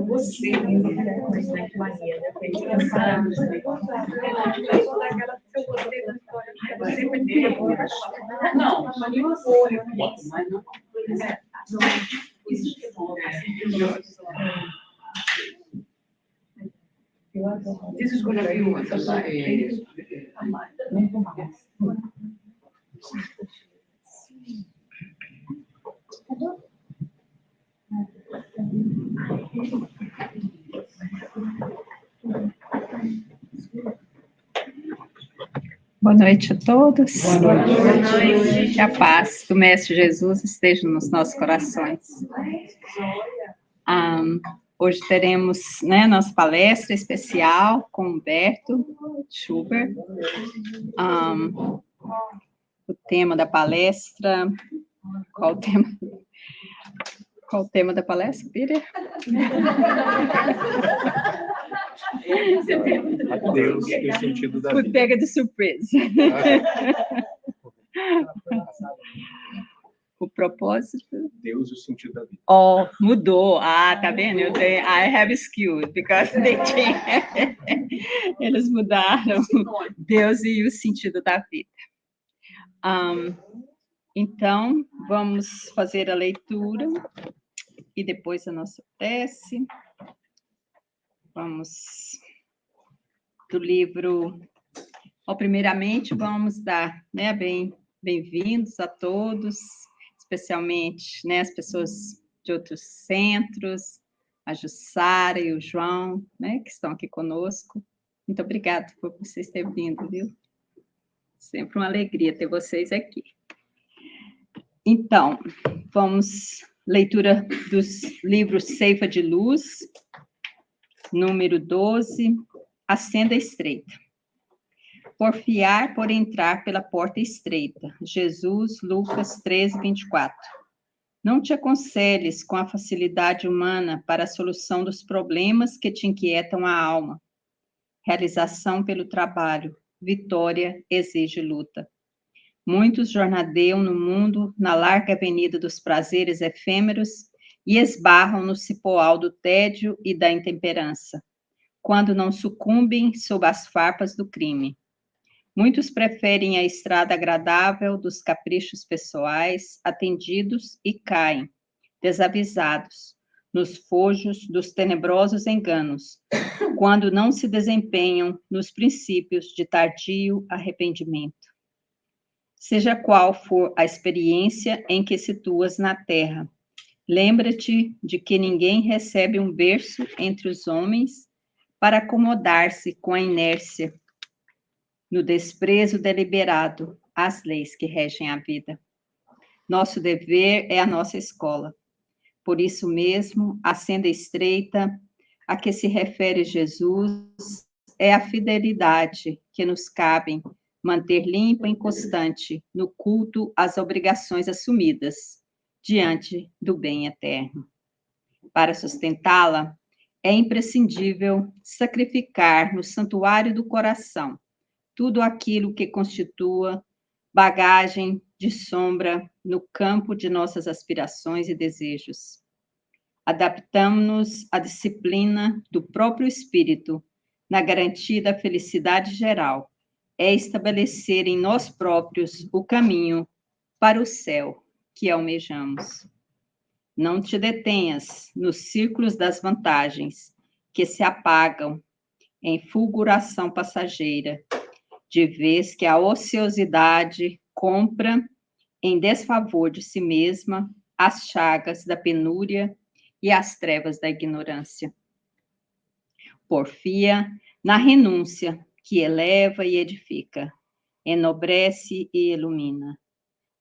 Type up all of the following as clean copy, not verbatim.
Você mania, né? Tem que pensar. Não, mas não. This is going to be what Boa noite a todos. Boa noite. Que a paz do Mestre Jesus esteja nos nossos corações. Hoje teremos, né, nossa palestra especial com Humberto Schubert. O tema da palestra... Qual o tema da palestra, Peter? Deus e o sentido da Fui vida. pega de surpresa. O propósito? Deus e o sentido da vida. Oh, mudou. Ah, tá vendo? I have skills, because they changed. Eles mudaram. Deus e o sentido da vida. Então, vamos fazer a leitura e depois a nossa prece. Vamos do livro... primeiramente, vamos dar, né, bem-vindos a todos, especialmente, né, as pessoas de outros centros, a Jussara e o João, né, que estão aqui conosco. Muito obrigada por vocês terem vindo, viu? Sempre uma alegria ter vocês aqui. Então, vamos, leitura dos livros Ceifa de Luz, número 12, A Senda Estreita. Porfiar por entrar pela porta estreita. Jesus, Lucas 13, 24. Não te aconselhes com a facilidade humana para a solução dos problemas que te inquietam a alma. Realização pelo trabalho. Vitória exige luta. Muitos jornadeiam no mundo na larga avenida dos prazeres efêmeros e esbarram no cipoal do tédio e da intemperança, quando não sucumbem sob as farpas do crime. Muitos preferem a estrada agradável dos caprichos pessoais, atendidos e caem, desavisados, nos fojos dos tenebrosos enganos, quando não se desempenham nos princípios de tardio arrependimento. Seja qual for a experiência em que situas na terra, lembra-te de que ninguém recebe um berço entre os homens para acomodar-se com a inércia, no desprezo deliberado às leis que regem a vida. Nosso dever é a nossa escola. Por isso mesmo, a senda estreita a que se refere Jesus é a fidelidade que nos cabe manter limpa e constante no culto às obrigações assumidas diante do bem eterno. Para sustentá-la, é imprescindível sacrificar no santuário do coração tudo aquilo que constitua bagagem de sombra no campo de nossas aspirações e desejos. Adaptamos-nos à disciplina do próprio espírito na garantia da felicidade geral, é estabelecer em nós próprios o caminho para o céu que almejamos. Não te detenhas nos círculos das vantagens que se apagam em fulguração passageira, de vez que a ociosidade compra, em desfavor de si mesma, as chagas da penúria e as trevas da ignorância. Porfia na renúncia, que eleva e edifica, enobrece e ilumina.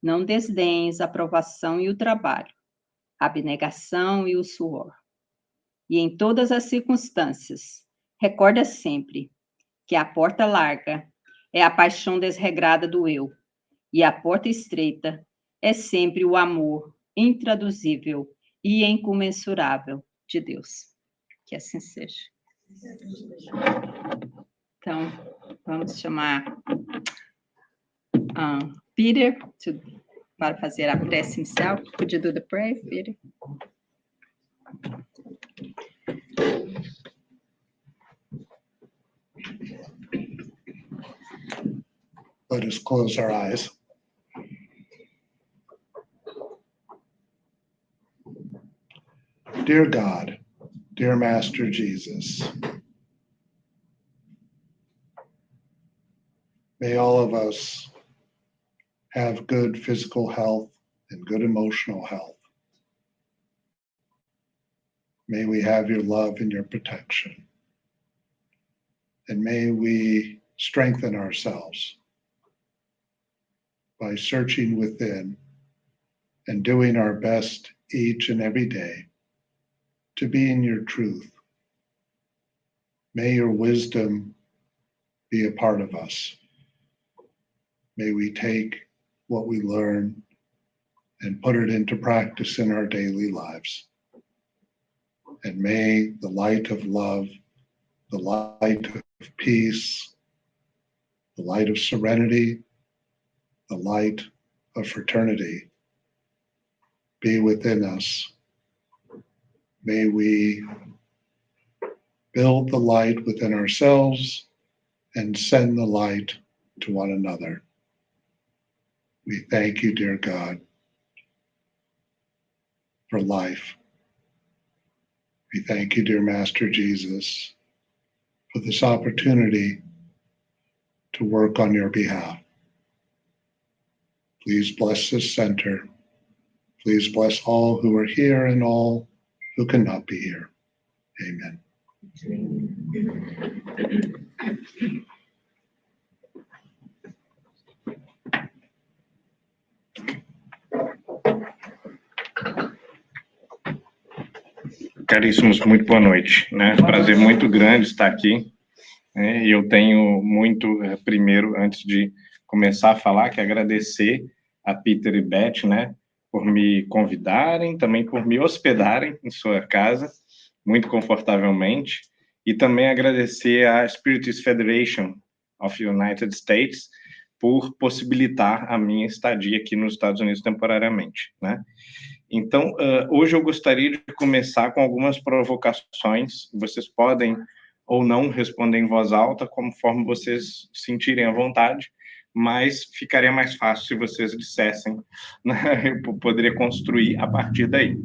Não desdenhes a provação e o trabalho, a abnegação e o suor. E em todas as circunstâncias, recorda sempre que a porta larga é a paixão desregrada do eu, e a porta estreita é sempre o amor intraduzível e incomensurável de Deus. Que assim seja. Então, vamos chamar Peter para fazer a prece inicial. Could you do the prayer, Peter? let us close our eyes. Dear God, dear Master Jesus, may all of us have good physical health and good emotional health. May we have your love and your protection. And may we strengthen ourselves by searching within and doing our best each and every day to be in your truth. May your wisdom be a part of us. May we take what we learn and put it into practice in our daily lives. And may the light of love, the light of peace, the light of serenity, the light of fraternity be within us. May we build the light within ourselves and send the light to one another. We thank you, dear God, for life. We thank you, dear Master Jesus, for this opportunity to work on your behalf. Please bless this center. Please bless all who are here and all who cannot be here. Amen. Caríssimos, muito boa noite, né? Prazer muito grande estar aqui. E eu tenho muito, primeiro, antes de começar a falar, que agradecer a Peter e Beth, né, por me convidarem, também por me hospedarem em sua casa, muito confortavelmente, e também agradecer à Spiritus Federation of United States por possibilitar a minha estadia aqui nos Estados Unidos temporariamente, né? Então, hoje eu gostaria de começar com algumas provocações. Vocês podem ou não responder em voz alta, conforme vocês sentirem à vontade, mas ficaria mais fácil se vocês dissessem, né? Eu poderia construir a partir daí.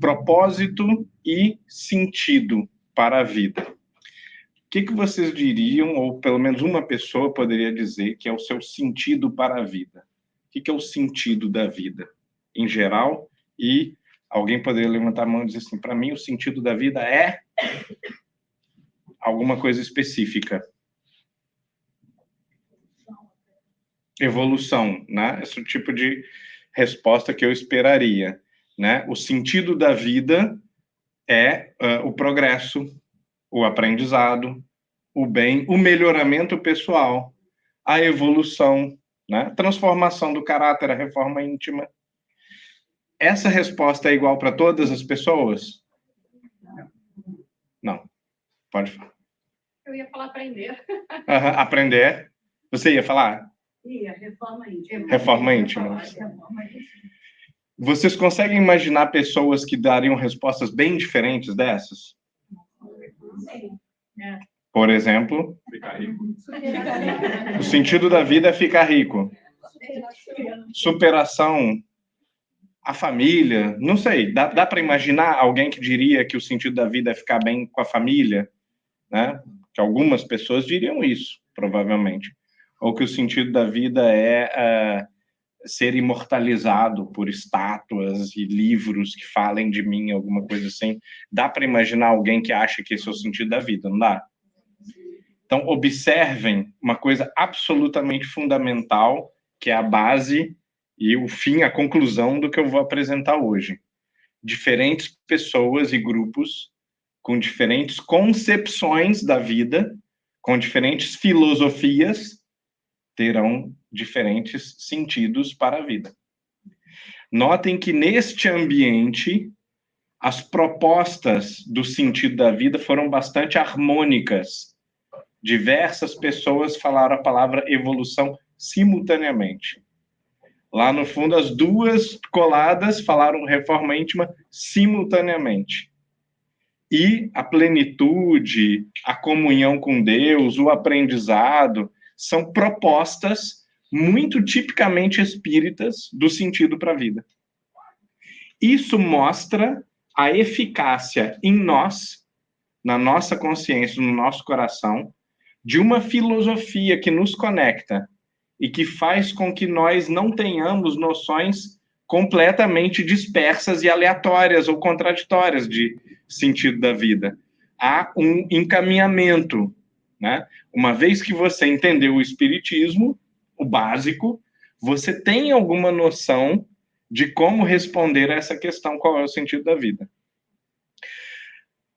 Propósito e sentido para a vida. O que vocês diriam, ou pelo menos uma pessoa poderia dizer, que é o seu sentido para a vida? O que é o sentido da vida, em geral? E alguém poderia levantar a mão e dizer assim, para mim o sentido da vida é alguma coisa específica. Evolução, né? Esse é o tipo de resposta que eu esperaria, né? O sentido da vida é o progresso, o aprendizado, o bem, o melhoramento pessoal, a evolução, né? Transformação do caráter, a reforma íntima. Essa resposta é igual para todas as pessoas? Não. Pode falar. Eu ia falar aprender. Aprender. Você ia falar? Ia, reforma íntima. Reforma íntima. Vocês conseguem imaginar pessoas que dariam respostas bem diferentes dessas? Sim. Por exemplo, o sentido da vida é ficar rico. Superação, a família, não sei, dá para imaginar alguém que diria que o sentido da vida é ficar bem com a família, né? Que algumas pessoas diriam isso, provavelmente. Ou que o sentido da vida é ser imortalizado por estátuas e livros que falem de mim, alguma coisa assim. Dá para imaginar alguém que acha que esse é o sentido da vida, não dá? Então, observem uma coisa absolutamente fundamental, que é a base e o fim, a conclusão do que eu vou apresentar hoje. Diferentes pessoas e grupos com diferentes concepções da vida, com diferentes filosofias, terão diferentes sentidos para a vida. Notem que neste ambiente, as propostas do sentido da vida foram bastante harmônicas. Diversas pessoas falaram a palavra evolução simultaneamente. Lá no fundo, as duas coladas falaram reforma íntima simultaneamente. E a plenitude, a comunhão com Deus, o aprendizado, são propostas muito tipicamente espíritas do sentido para a vida. Isso mostra a eficácia em nós, na nossa consciência, no nosso coração, de uma filosofia que nos conecta e que faz com que nós não tenhamos noções completamente dispersas e aleatórias ou contraditórias de sentido da vida. Há um encaminhamento, né? Uma vez que você entendeu o espiritismo, o básico, você tem alguma noção de como responder a essa questão, qual é o sentido da vida.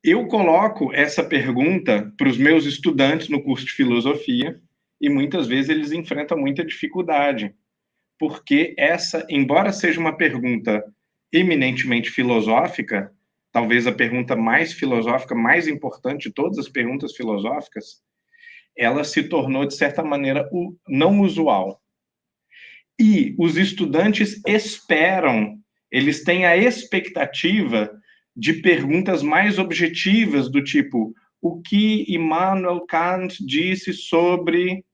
Eu coloco essa pergunta para os meus estudantes no curso de filosofia e muitas vezes eles enfrentam muita dificuldade, porque essa, embora seja uma pergunta eminentemente filosófica, talvez a pergunta mais filosófica, mais importante de todas as perguntas filosóficas, ela se tornou, de certa maneira, não usual. E os estudantes esperam, eles têm a expectativa de perguntas mais objetivas, do tipo, o que Immanuel Kant disse sobre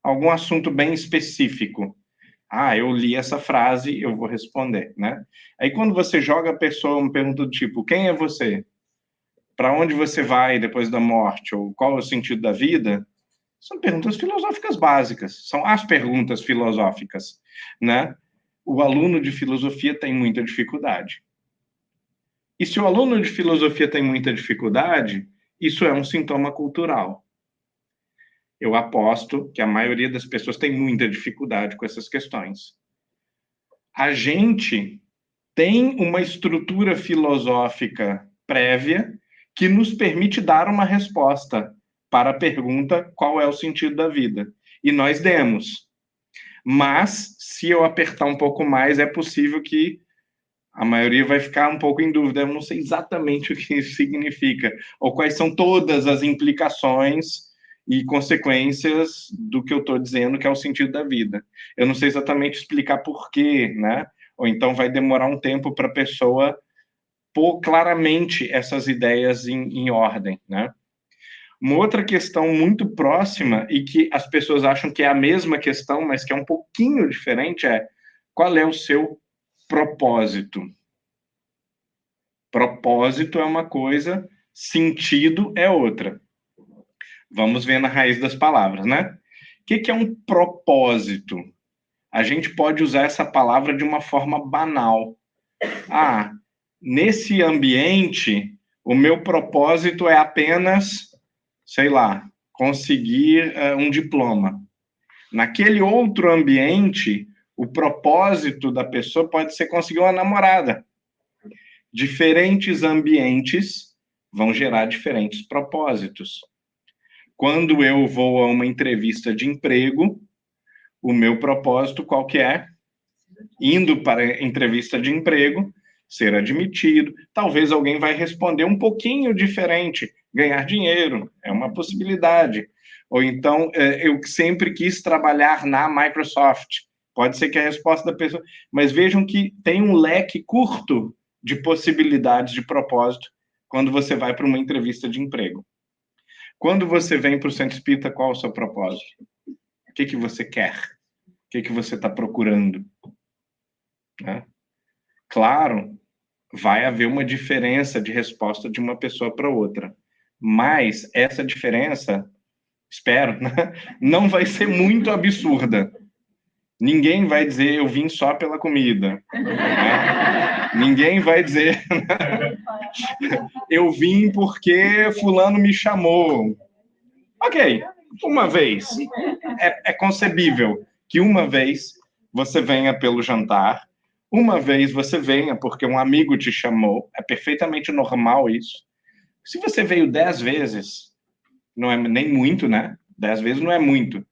algum assunto bem específico? Ah, eu li essa frase, eu vou responder, né? Aí quando você joga a pessoa uma pergunta do tipo, quem é você? Para onde você vai depois da morte? Ou qual é o sentido da vida? São perguntas filosóficas básicas, são as perguntas filosóficas, né? O aluno de filosofia tem muita dificuldade. E se o aluno de filosofia tem muita dificuldade, isso é um sintoma cultural. Eu aposto que a maioria das pessoas tem muita dificuldade com essas questões. A gente tem uma estrutura filosófica prévia que nos permite dar uma resposta para a pergunta qual é o sentido da vida. E nós demos. Mas, se eu apertar um pouco mais, é possível que a maioria vai ficar um pouco em dúvida. Eu não sei exatamente o que isso significa, ou quais são todas as implicações e consequências do que eu estou dizendo que é o sentido da vida. Eu não sei exatamente explicar por quê, né? Ou então vai demorar um tempo para a pessoa pôr claramente essas ideias em ordem, né? Uma outra questão muito próxima e que as pessoas acham que é a mesma questão, mas que é um pouquinho diferente, é qual é o seu propósito? Propósito é uma coisa, sentido é outra. Vamos ver na raiz das palavras, né? O que é um propósito? A gente pode usar essa palavra de uma forma banal. Ah, nesse ambiente, o meu propósito é apenas, sei lá, conseguir um diploma. Naquele outro ambiente, o propósito da pessoa pode ser conseguir uma namorada. Diferentes ambientes vão gerar diferentes propósitos. Quando eu vou a uma entrevista de emprego, o meu propósito qual que é? Indo para a entrevista de emprego, ser admitido. Talvez alguém vai responder um pouquinho diferente. Ganhar dinheiro é uma possibilidade. Ou então, eu sempre quis trabalhar na Microsoft. Pode ser que a resposta da pessoa... Mas vejam que tem um leque curto de possibilidades de propósito quando você vai para uma entrevista de emprego. Quando você vem para o Centro Espírita, qual é o seu propósito? O que você quer? O que você está procurando? Né? Claro, vai haver uma diferença de resposta de uma pessoa para outra, mas essa diferença, espero, né, não vai ser muito absurda. Ninguém vai dizer, eu vim só pela comida. Né? Ninguém vai dizer, eu vim porque fulano me chamou. Ok, uma vez. É concebível que uma vez você venha pelo jantar, uma vez você venha porque um amigo te chamou, é perfeitamente normal isso. Se você veio 10 vezes, não é nem muito, né? 10 vezes não é muito.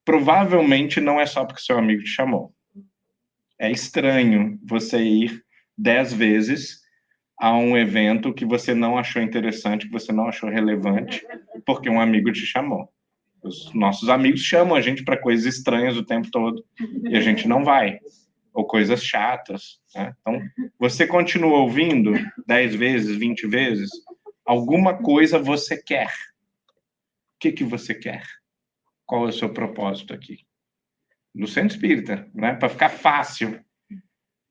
Provavelmente não é só porque seu amigo te chamou. É estranho você ir 10 vezes a um evento que você não achou interessante, que você não achou relevante, porque um amigo te chamou. Os nossos amigos chamam a gente para coisas estranhas o tempo todo e a gente não vai. Ou coisas chatas. Né? Então, você continua ouvindo 10 vezes, 20 vezes, alguma coisa você quer. O que você quer? Qual é o seu propósito aqui? No centro espírita, né? Para ficar fácil.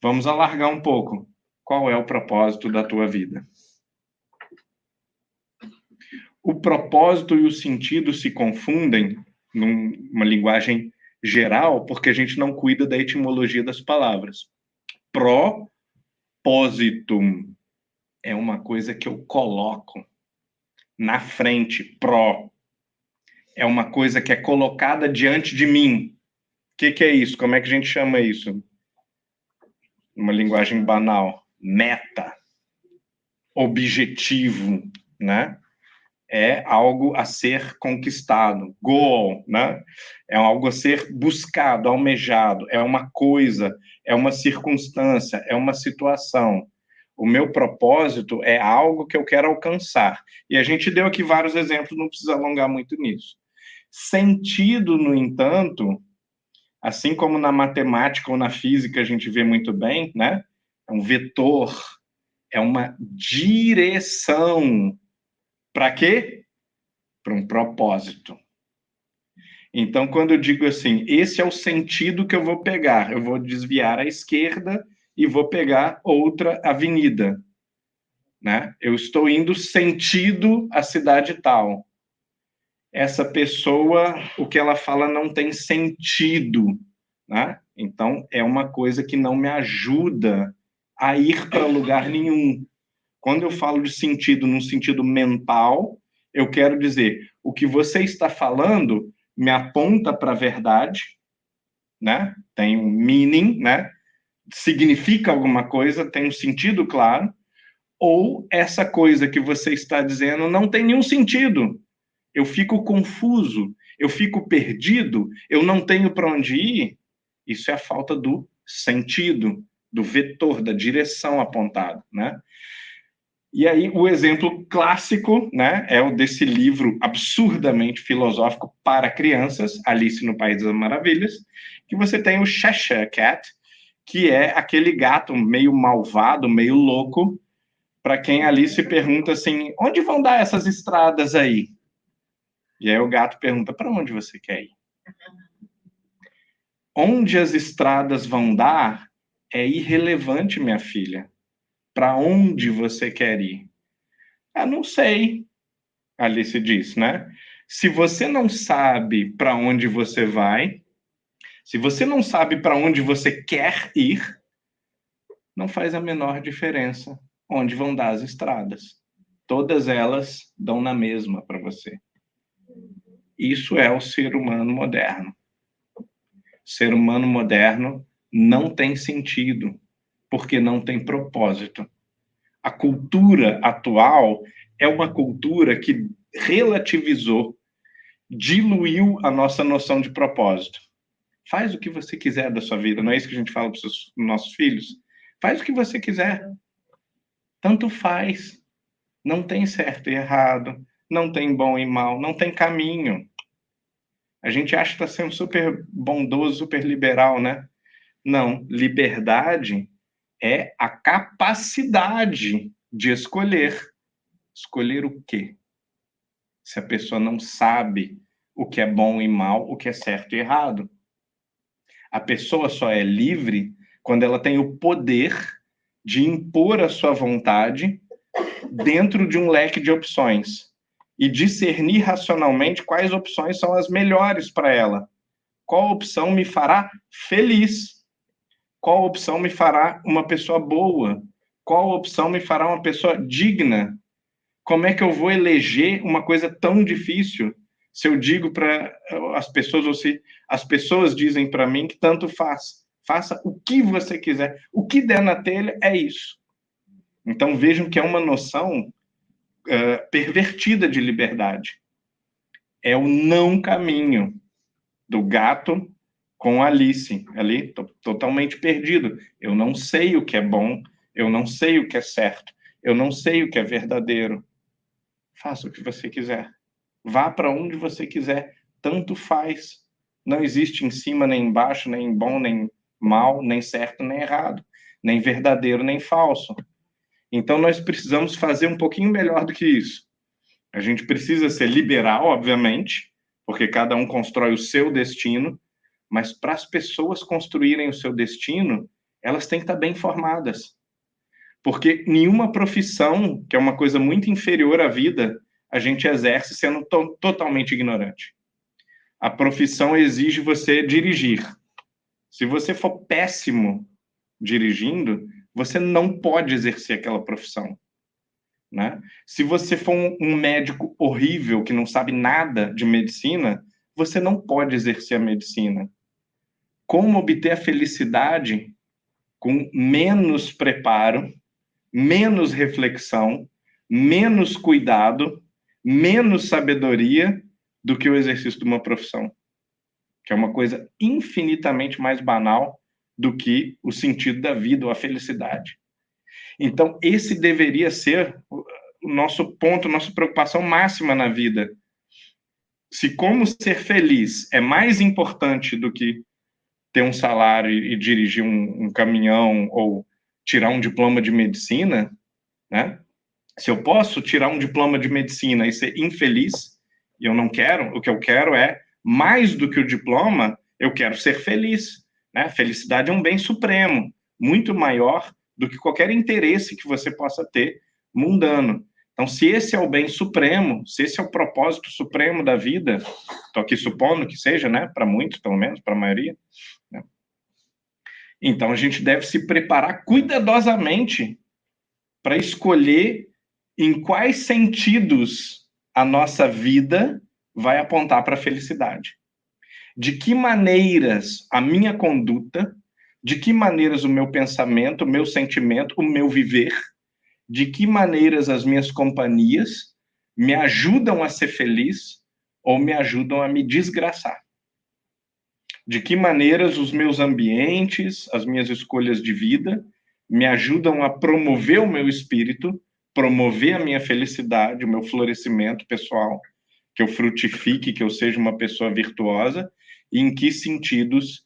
Vamos alargar um pouco. Qual é o propósito da tua vida? O propósito e o sentido se confundem numa linguagem geral porque a gente não cuida da etimologia das palavras. Propositum é uma coisa que eu coloco na frente. Pró é uma coisa que é colocada diante de mim. O que é isso? Como é que a gente chama isso? Uma linguagem banal. Meta. Objetivo, né? É algo a ser conquistado. Goal, né? É algo a ser buscado, almejado. É uma coisa, é uma circunstância, é uma situação. O meu propósito é algo que eu quero alcançar. E a gente deu aqui vários exemplos, não precisa alongar muito nisso. Sentido, no entanto, assim como na matemática ou na física a gente vê muito bem, né? É um vetor, é uma direção. Para quê? Para um propósito. Então, quando eu digo assim, esse é o sentido que eu vou pegar, eu vou desviar à esquerda e vou pegar outra avenida, né? Eu estou indo sentido a cidade tal. Essa pessoa, o que ela fala não tem sentido, né? Então, é uma coisa que não me ajuda a ir para lugar nenhum. Quando eu falo de sentido num sentido mental, eu quero dizer, o que você está falando me aponta para a verdade, né? Tem um meaning, né? Significa alguma coisa, tem um sentido claro, ou essa coisa que você está dizendo não tem nenhum sentido. Eu fico confuso, eu fico perdido, eu não tenho para onde ir. Isso é a falta do sentido, do vetor, da direção apontada, né? E aí, o exemplo clássico, né, é o desse livro absurdamente filosófico para crianças, Alice no País das Maravilhas, que você tem o Cheshire Cat, que é aquele gato meio malvado, meio louco, para quem Alice pergunta assim, onde vão dar essas estradas aí? E aí o gato pergunta, para onde você quer ir? Onde as estradas vão dar é irrelevante, minha filha. Para onde você quer ir? Eu não sei, Alice diz, né? Se você não sabe para onde você vai, se você não sabe para onde você quer ir, não faz a menor diferença onde vão dar as estradas. Todas elas dão na mesma para você. Isso é o ser humano moderno. O ser humano moderno não tem sentido, porque não tem propósito. A cultura atual é uma cultura que relativizou, diluiu a nossa noção de propósito. Faz o que você quiser da sua vida, não é isso que a gente fala para os nossos filhos? Faz o que você quiser. Tanto faz. Não tem certo e errado, não tem bom e mal, não tem caminho. A gente acha que está sendo super bondoso, super liberal, né? Não, liberdade é a capacidade de escolher. Escolher o quê? Se a pessoa não sabe o que é bom e mal, o que é certo e errado. A pessoa só é livre quando ela tem o poder de impor a sua vontade dentro de um leque de opções e discernir racionalmente quais opções são as melhores para ela. Qual opção me fará feliz? Qual opção me fará uma pessoa boa? Qual opção me fará uma pessoa digna? Como é que eu vou eleger uma coisa tão difícil se eu digo para as pessoas, ou se as pessoas dizem para mim que tanto faz? Faça o que você quiser. O que der na telha é isso. Então vejam que é uma noção pervertida de liberdade. É o não caminho do gato com Alice, ali, totalmente perdido. Eu não sei o que é bom, eu não sei o que é certo, eu não sei o que é verdadeiro. Faça o que você quiser. Vá para onde você quiser. Tanto faz. Não existe em cima, nem embaixo, nem bom, nem mal, nem certo, nem errado. Nem verdadeiro, nem falso. Então, nós precisamos fazer um pouquinho melhor do que isso. A gente precisa ser liberal, obviamente, porque cada um constrói o seu destino, mas para as pessoas construírem o seu destino, elas têm que estar bem formadas. Porque nenhuma profissão, que é uma coisa muito inferior à vida, a gente exerce sendo totalmente ignorante. A profissão exige você dirigir. Se você for péssimo dirigindo, você não pode exercer aquela profissão, né? Se você for um médico horrível, que não sabe nada de medicina, você não pode exercer a medicina. Como obter a felicidade com menos preparo, menos reflexão, menos cuidado, menos sabedoria do que o exercício de uma profissão, que é uma coisa infinitamente mais banal do que o sentido da vida ou a felicidade. Então, esse deveria ser o nosso ponto, nossa preocupação máxima na vida. Se como ser feliz é mais importante do que ter um salário e dirigir um caminhão ou tirar um diploma de medicina, né? Se eu posso tirar um diploma de medicina e ser infeliz, e eu não quero, o que eu quero é, mais do que o diploma, eu quero ser feliz, né? Felicidade é um bem supremo, muito maior do que qualquer interesse que você possa ter mundano. Então, se esse é o bem supremo, se esse é o propósito supremo da vida, estou aqui supondo que seja, né? Para muitos, pelo menos, para a maioria, né? Então, a gente deve se preparar cuidadosamente para escolher em quais sentidos a nossa vida vai apontar para a felicidade. De que maneiras a minha conduta, de que maneiras o meu pensamento, o meu sentimento, o meu viver, de que maneiras as minhas companhias me ajudam a ser feliz ou me ajudam a me desgraçar. De que maneiras os meus ambientes, as minhas escolhas de vida, me ajudam a promover o meu espírito, promover a minha felicidade, o meu florescimento pessoal, que eu frutifique, que eu seja uma pessoa virtuosa, e em que sentidos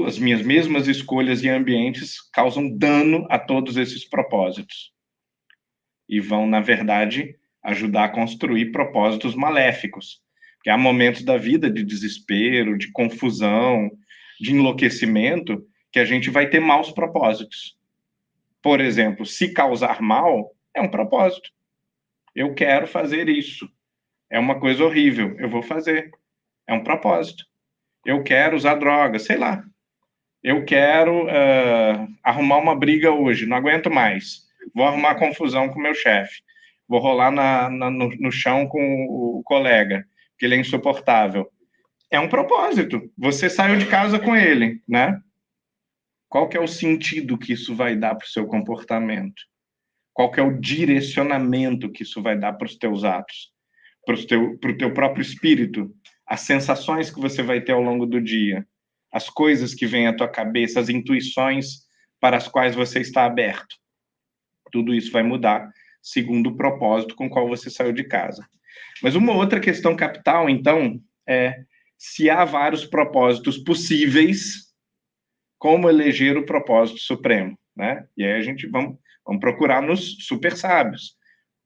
as minhas mesmas escolhas e ambientes causam dano a todos esses propósitos. E vão, na verdade, ajudar a construir propósitos maléficos. Porque há momentos da vida de desespero, de confusão, de enlouquecimento, que a gente vai ter maus propósitos. Por exemplo, se causar mal, é um propósito. Eu quero fazer isso. É uma coisa horrível, eu vou fazer. É um propósito. Eu quero usar droga, sei lá. Eu quero arrumar uma briga hoje, não aguento mais. Vou arrumar confusão com o meu chefe. Vou rolar no chão com o colega, que ele é insuportável. É um propósito. Você saiu de casa com ele, né? Qual que é o sentido que isso vai dar para o seu comportamento? Qual que é o direcionamento que isso vai dar para os teus atos? Para o teu próprio espírito? As sensações que você vai ter ao longo do dia? As coisas que vêm à tua cabeça, as intuições para as quais você está aberto? Tudo isso vai mudar segundo o propósito com o qual você saiu de casa. Mas uma outra questão capital, então, é se há vários propósitos possíveis, como eleger o propósito supremo, né? E aí a gente vamos procurar nos super sábios.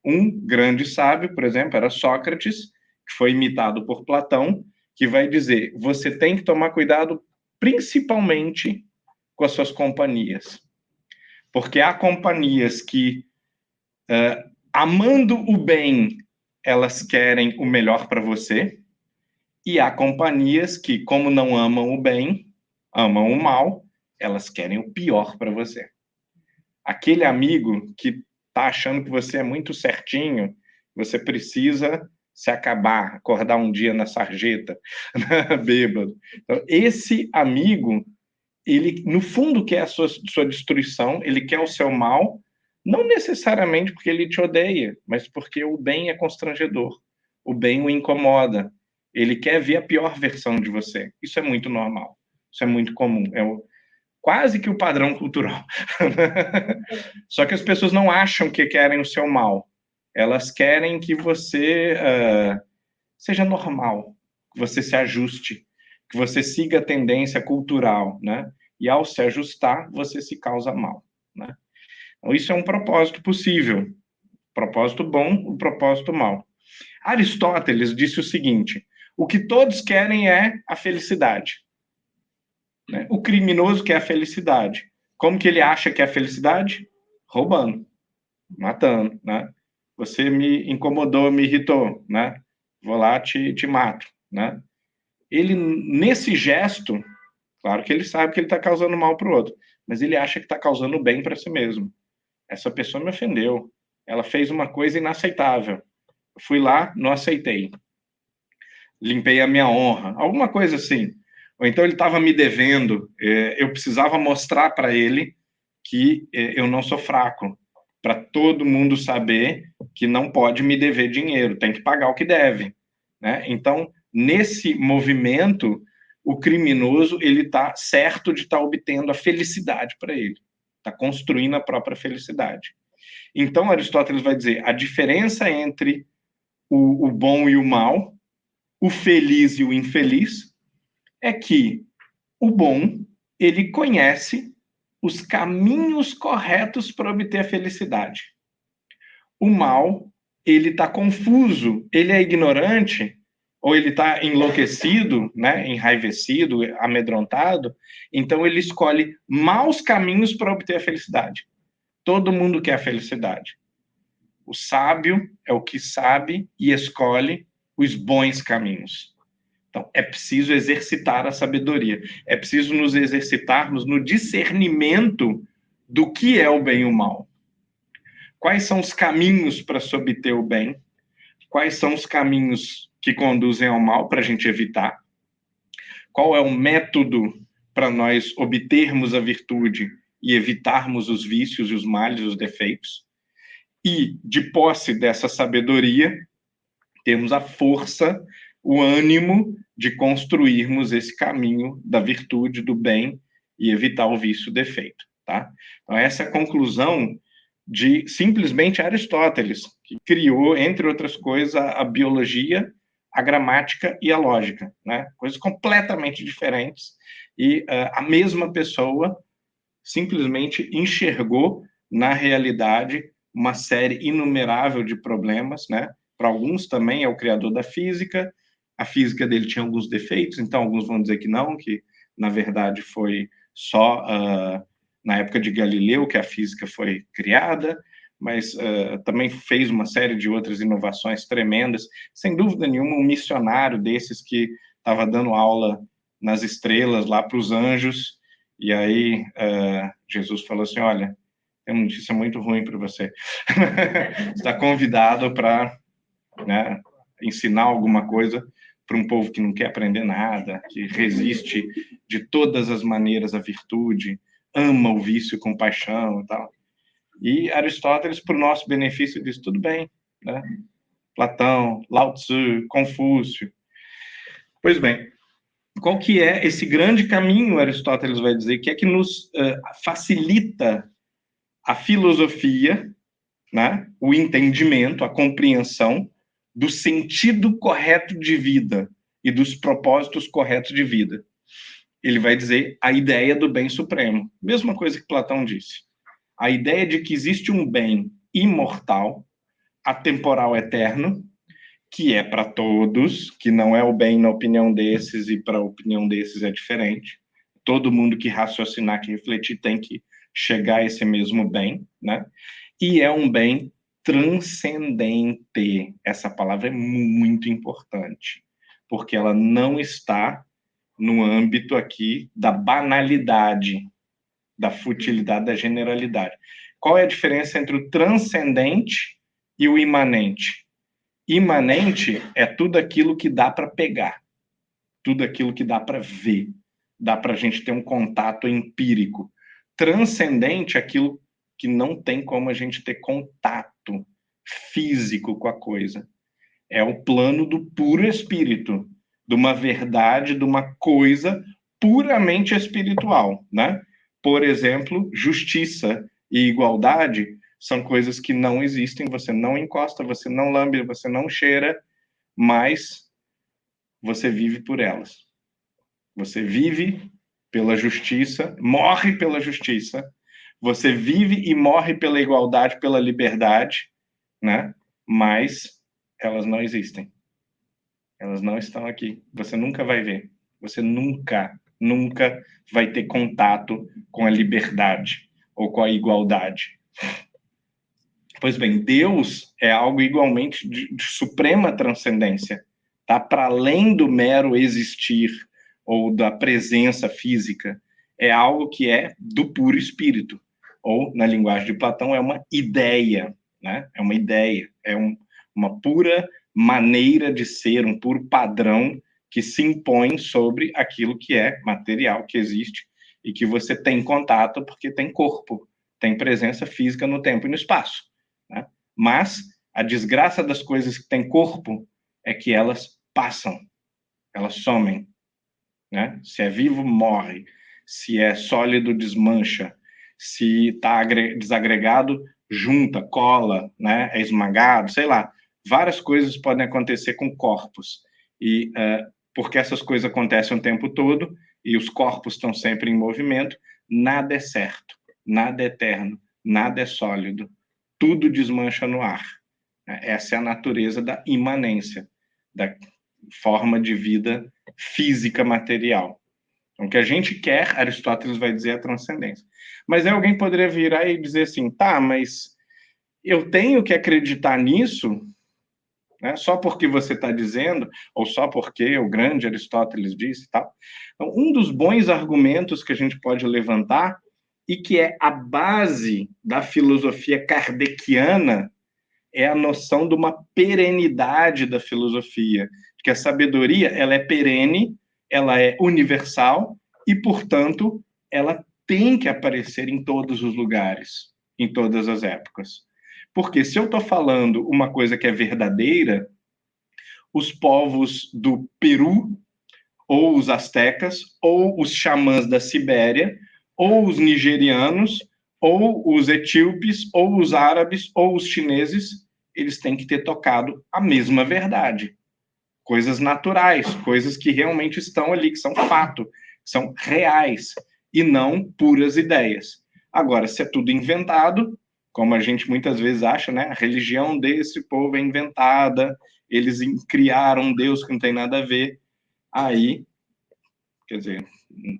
Um grande sábio, por exemplo, era Sócrates, que foi imitado por Platão, que vai dizer, você tem que tomar cuidado principalmente com as suas companhias. Porque há companhias que, amando o bem, elas querem o melhor para você, e há companhias que, como não amam o bem, amam o mal, elas querem o pior para você. Aquele amigo que está achando que você é muito certinho, você precisa se acabar, acordar um dia na sarjeta, bêbado. Então, esse amigo, ele, no fundo, quer a sua destruição, ele quer o seu mal, não necessariamente porque ele te odeia, mas porque o bem é constrangedor, o bem o incomoda, ele quer ver a pior versão de você. Isso é muito normal, isso é muito comum, quase que o padrão cultural. Só que as pessoas não acham que querem o seu mal. Elas querem que você seja normal, que você se ajuste, que você siga a tendência cultural, né? E ao se ajustar, você se causa mal, né? Então, isso é um propósito possível. Propósito bom, o propósito mau. Aristóteles disse o seguinte, o que todos querem é a felicidade. né? O criminoso quer a felicidade. Como que ele acha que é a felicidade? Roubando, matando, né? Você me incomodou, me irritou, né? Vou lá, te mato, né? Ele, nesse gesto, claro que ele sabe que ele está causando mal para o outro, mas ele acha que está causando bem para si mesmo. Essa pessoa me ofendeu. Ela fez uma coisa inaceitável. Eu fui lá, não aceitei. Limpei a minha honra. Alguma coisa assim. Ou então ele estava me devendo. Eu precisava mostrar para ele que eu não sou fraco. Para todo mundo saber que não pode me dever dinheiro. Tem que pagar o que deve, né? Então, nesse movimento, o criminoso ele está certo de estar obtendo a felicidade para ele. Está construindo a própria felicidade. Então, Aristóteles vai dizer, a diferença entre o bom e o mal, o feliz e o infeliz, é que o bom, ele conhece os caminhos corretos para obter a felicidade. O mal, ele está confuso, ele é ignorante, ou ele está enlouquecido, né, enraivecido, amedrontado, então ele escolhe maus caminhos para obter a felicidade. Todo mundo quer a felicidade. O sábio é o que sabe e escolhe os bons caminhos. Então, é preciso exercitar a sabedoria. É preciso nos exercitarmos no discernimento do que é o bem e o mal. Quais são os caminhos para se obter o bem? Quais são os caminhos que conduzem ao mal para a gente evitar? Qual é o método para nós obtermos a virtude e evitarmos os vícios e os males, os defeitos? E, de posse dessa sabedoria, temos a força, o ânimo de construirmos esse caminho da virtude, do bem e evitar o vício e o defeito, tá? Então, essa é a conclusão de simplesmente Aristóteles, que criou, entre outras coisas, a biologia, a gramática e a lógica, né? Coisas completamente diferentes, e a mesma pessoa simplesmente enxergou na realidade uma série inumerável de problemas, né? Para alguns também é o criador da física, a física dele tinha alguns defeitos, então alguns vão dizer que não, que na verdade foi só na época de Galileu que a física foi criada, mas também fez uma série de outras inovações tremendas. Sem dúvida nenhuma, um missionário desses que estava dando aula nas estrelas lá para os anjos, e aí Jesus falou assim, olha, tem uma notícia muito ruim para você. Está convidado para, né, ensinar alguma coisa para um povo que não quer aprender nada, que resiste de todas as maneiras à virtude, ama o vício com paixão e tal. E Aristóteles, para o nosso benefício, diz, tudo bem, né? Platão, Lao Tzu, Confúcio. Pois bem, qual que é esse grande caminho, Aristóteles vai dizer, que é que nos facilita a filosofia, né, o entendimento, a compreensão do sentido correto de vida e dos propósitos corretos de vida. Ele vai dizer a ideia do bem supremo. Mesma coisa que Platão disse. A ideia de que existe um bem imortal, atemporal, eterno, que é para todos, que não é o bem na opinião desses e para a opinião desses é diferente. Todo mundo que raciocinar, que refletir, tem que chegar a esse mesmo bem, né? E é um bem transcendente. Essa palavra é muito importante, porque ela não está no âmbito aqui da banalidade, da futilidade, da generalidade. Qual é a diferença entre o transcendente e o imanente? Imanente é tudo aquilo que dá para pegar, tudo aquilo que dá para ver, dá para a gente ter um contato empírico. Transcendente é aquilo que não tem como a gente ter contato físico com a coisa. É o plano do puro espírito, de uma verdade, de uma coisa puramente espiritual, né? Por exemplo, justiça e igualdade são coisas que não existem, você não encosta, você não lambe, você não cheira, mas você vive por elas. Você vive pela justiça, morre pela justiça, você vive e morre pela igualdade, pela liberdade, né? Mas elas não existem. Elas não estão aqui. Você nunca vai ver. Você nunca nunca vai ter contato com a liberdade ou com a igualdade. Pois bem, Deus é algo igualmente de suprema transcendência, tá? Para além do mero existir ou da presença física, é algo que é do puro espírito, ou, na linguagem de Platão, é uma ideia, né? É uma ideia, uma pura maneira de ser, um puro padrão que se impõe sobre aquilo que é material, que existe, e que você tem contato porque tem corpo, tem presença física no tempo e no espaço, né? Mas a desgraça das coisas que têm corpo é que elas passam, elas somem, né? Se é vivo, morre. Se é sólido, desmancha. Se está desagregado, junta, cola, né? É esmagado, sei lá. Várias coisas podem acontecer com corpos. E porque essas coisas acontecem o tempo todo e os corpos estão sempre em movimento, nada é certo, nada é eterno, nada é sólido. Tudo desmancha no ar. Essa é a natureza da imanência, da forma de vida física material. Então, o que a gente quer, Aristóteles vai dizer, é a transcendência. Mas aí alguém poderia virar e dizer assim, tá, mas eu tenho que acreditar nisso, né, só porque você está dizendo, ou só porque o grande Aristóteles disse e tal. Então, um dos bons argumentos que a gente pode levantar, e que é a base da filosofia kardeciana, é a noção de uma perenidade da filosofia, que a sabedoria ela é perene, ela é universal e, portanto, ela tem que aparecer em todos os lugares, em todas as épocas. Porque se eu estou falando uma coisa que é verdadeira, os povos do Peru, ou os astecas, ou os xamãs da Sibéria, ou os nigerianos, ou os etíopes, ou os árabes, ou os chineses, eles têm que ter tocado a mesma verdade. Coisas naturais, coisas que realmente estão ali, que são fato, são reais, e não puras ideias. Agora, se é tudo inventado, como a gente muitas vezes acha, né? A religião desse povo é inventada, eles criaram um Deus que não tem nada a ver, aí, quer dizer,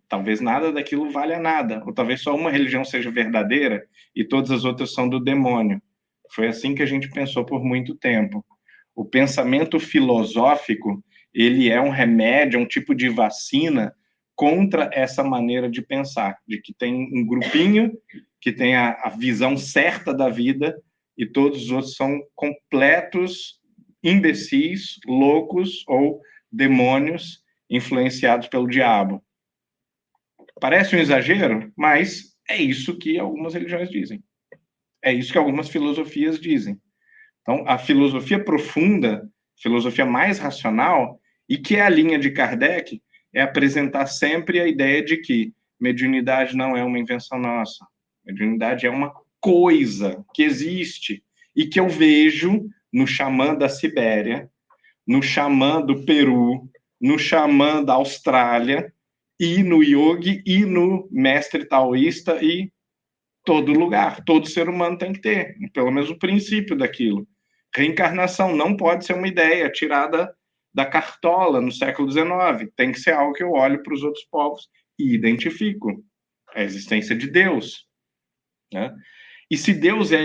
talvez nada daquilo valha nada, ou talvez só uma religião seja verdadeira e todas as outras são do demônio. Foi assim que a gente pensou por muito tempo. O pensamento filosófico, ele é um remédio, um tipo de vacina contra essa maneira de pensar, de que tem um grupinho que tem a visão certa da vida e todos os outros são completos imbecis, loucos ou demônios influenciados pelo diabo. Parece um exagero, mas é isso que algumas religiões dizem. É isso que algumas filosofias dizem. Então, a filosofia profunda, filosofia mais racional, e que é a linha de Kardec, é apresentar sempre a ideia de que mediunidade não é uma invenção nossa. Mediunidade é uma coisa que existe e que eu vejo no xamã da Sibéria, no xamã do Peru, no xamã da Austrália, e no yogi, e no mestre taoísta, e todo lugar. Todo ser humano tem que ter, pelo menos o princípio daquilo. Reencarnação não pode ser uma ideia tirada da cartola no século XIX. Tem que ser algo que eu olho para os outros povos e identifico. A existência de Deus, né? E se Deus é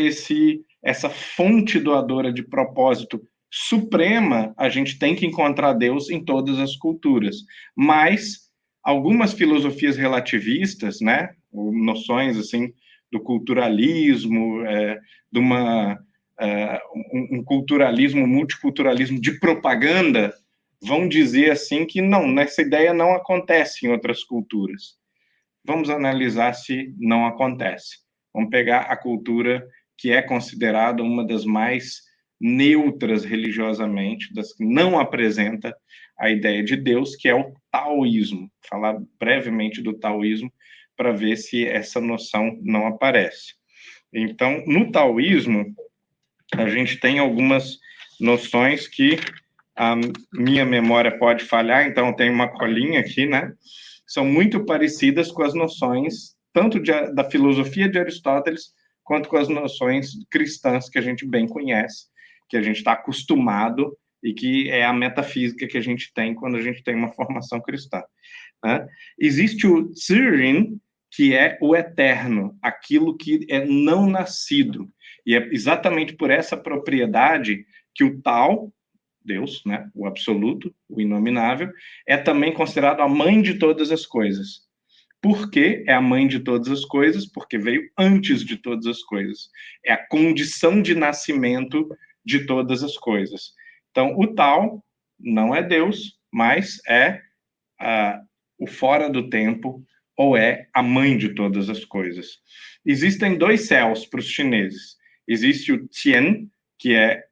essa fonte doadora de propósito suprema, a gente tem que encontrar Deus em todas as culturas. Mas algumas filosofias relativistas, né, noções assim do culturalismo, de um culturalismo, multiculturalismo de propaganda, vão dizer assim que não, essa ideia não acontece em outras culturas. Vamos analisar se não acontece. Vamos pegar a cultura que é considerada uma das mais neutras religiosamente, das que não apresenta a ideia de Deus, que é o taoísmo. Vou falar brevemente do taoísmo para ver se essa noção não aparece. Então, no taoísmo, a gente tem algumas noções que a minha memória pode falhar, então tem uma colinha aqui, né? São muito parecidas com as noções tanto da filosofia de Aristóteles quanto com as noções cristãs que a gente bem conhece, que a gente está acostumado e que é a metafísica que a gente tem quando a gente tem uma formação cristã. né? Existe o Zirin, que é o eterno, aquilo que é não nascido. E é exatamente por essa propriedade que o tal, Deus, né, o absoluto, o inominável, é também considerado a mãe de todas as coisas. Por que é a mãe de todas as coisas? Porque veio antes de todas as coisas. É a condição de nascimento de todas as coisas. Então, o tal não é Deus, mas é o fora do tempo, ou é a mãe de todas as coisas. Existem dois céus para os chineses. Existe o Tian, que é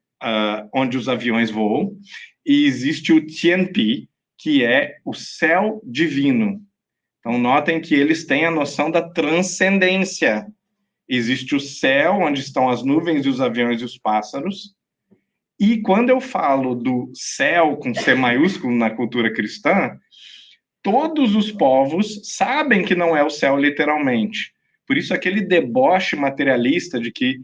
onde os aviões voam, e existe o Tianpi, que é o céu divino. Então, notem que eles têm a noção da transcendência. Existe o céu, onde estão as nuvens e os aviões e os pássaros. E quando eu falo do céu com C maiúsculo na cultura cristã, todos os povos sabem que não é o céu literalmente. Por isso, aquele deboche materialista de que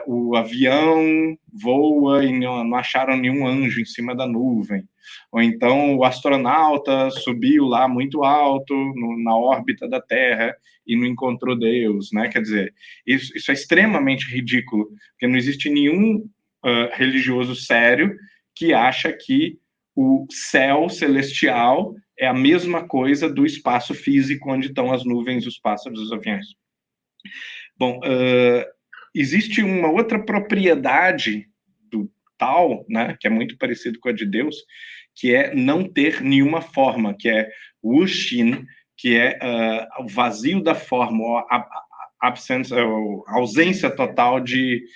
o avião voa e não acharam nenhum anjo em cima da nuvem. Ou então o astronauta subiu lá muito alto na órbita da Terra e não encontrou Deus, né? Quer dizer, isso é extremamente ridículo, porque não existe nenhum religioso sério que acha que o céu celestial é a mesma coisa do espaço físico onde estão as nuvens, os pássaros, os aviões. Bom, existe uma outra propriedade do tal, né, que é muito parecido com a de Deus, que é não ter nenhuma forma, que é Wu Xin, que é o vazio da forma, a ausência total de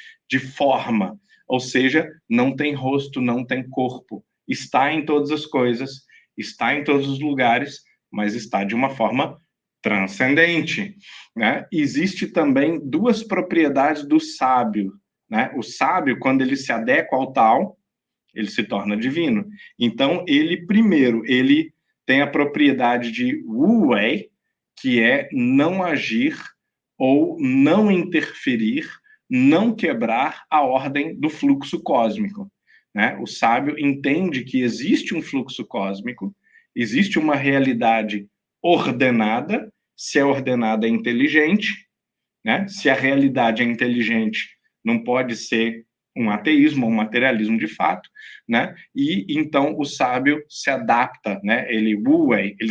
forma, ou seja, não tem rosto, não tem corpo, está em todas as coisas, está em todos os lugares, mas está de uma forma transcendente, né? Existe também duas propriedades do sábio, né? O sábio, quando ele se adequa ao tal, ele se torna divino. Então, ele tem a propriedade de wu wei, que é não agir ou não interferir, não quebrar a ordem do fluxo cósmico, né? O sábio entende que existe um fluxo cósmico, existe uma realidade ordenada. Se é ordenada, é inteligente, né? Se a realidade é inteligente, não pode ser um ateísmo ou um materialismo de fato, né? E então o sábio se adapta, né? Ele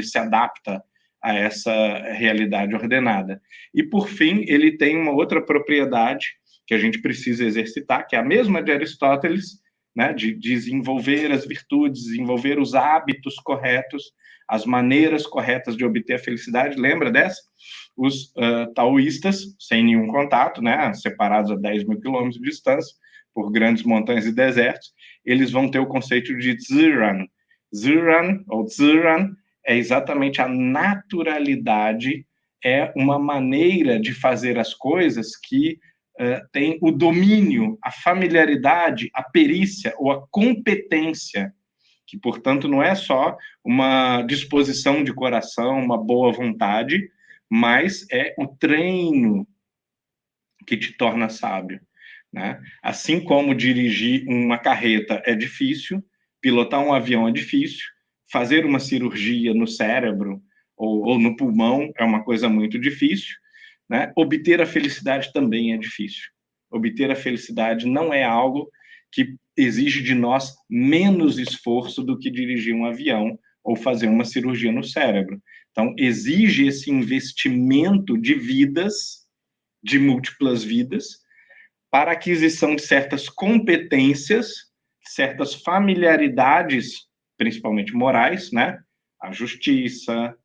se adapta a essa realidade ordenada. E por fim, ele tem uma outra propriedade que a gente precisa exercitar, que é a mesma de Aristóteles, né? De desenvolver as virtudes, desenvolver os hábitos corretos, as maneiras corretas de obter a felicidade. Lembra dessa? Os taoístas, sem nenhum contato, né, separados a 10 mil quilômetros de distância, por grandes montanhas e desertos, eles vão ter o conceito de Ziran. Ziran, ou Ziran, é exatamente a naturalidade, é uma maneira de fazer as coisas que tem o domínio, a familiaridade, a perícia ou a competência, que, portanto, não é só uma disposição de coração, uma boa vontade, mas é o treino que te torna sábio, né? Assim como dirigir uma carreta é difícil, pilotar um avião é difícil, fazer uma cirurgia no cérebro ou no pulmão é uma coisa muito difícil, né? Obter a felicidade também é difícil. Obter a felicidade não é algo que exige de nós menos esforço do que dirigir um avião ou fazer uma cirurgia no cérebro. Então, exige esse investimento de vidas, de múltiplas vidas, para a aquisição de certas competências, certas familiaridades, principalmente morais, né? A justiça,